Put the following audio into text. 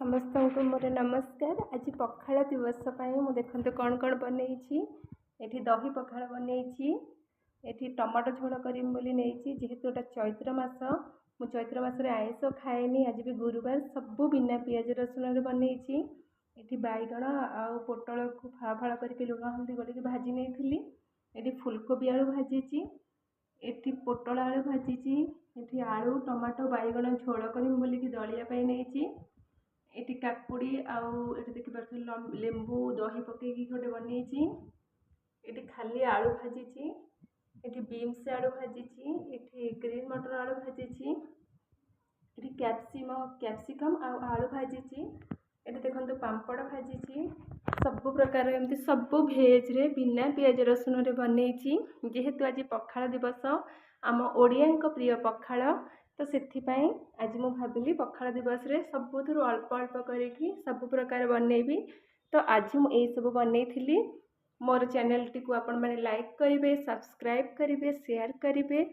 समस्त को मोर नमस्कार। आज पखाड़ दिवस मु देखते कौन कौन बनई एठी दही पखाड़ बनई एठी टमाटो झोल करीम बोली नहीं जेहेतु एटा चैत्र मास मु चैत्र मास आइंस खाएनी। आज भी गुरुवार सबू बिना पियाज रसुण बनई एठी बैगण आउ पोटल को फाड़ फाड़ करके लुण हल्दी गोटे भाजी नहीं एठी फुलकोबी आलू भाजी एठी पोटल आलू भाजी एठी आलू टमाटो बैगण झोल करीम बोलिकी दलिया नहीं एटी काकुड़ी आउ एटी देखि पार्थ लेंबू दही पकईकी गोटे बनई एटी खाली आलू भाजी एटी बीन्स आलू भाजी एटी ग्रीन मटर आलू भाजी एटी कैप्सिकम आउ आलू भाजी एटी देखो पांपड़ भाजी सबु प्रकार एमती सबु भेज रे बिना पियाज रसुण रे बनई जेहेतु आज पखाड़ दिवस आम ओडिया प्रिय पखाड़ तो सेथिपाई आज मु भाविली पखाड़ दिवस रे सबुथुरु अल्प अल्प करिकी सब प्रकार बनैबी। तो आज मु एई सब बनैथिली। मोर चैनल टी को आपण माने लाइक करिवे, सब्सक्राइब करिवे, शेयर करिवे।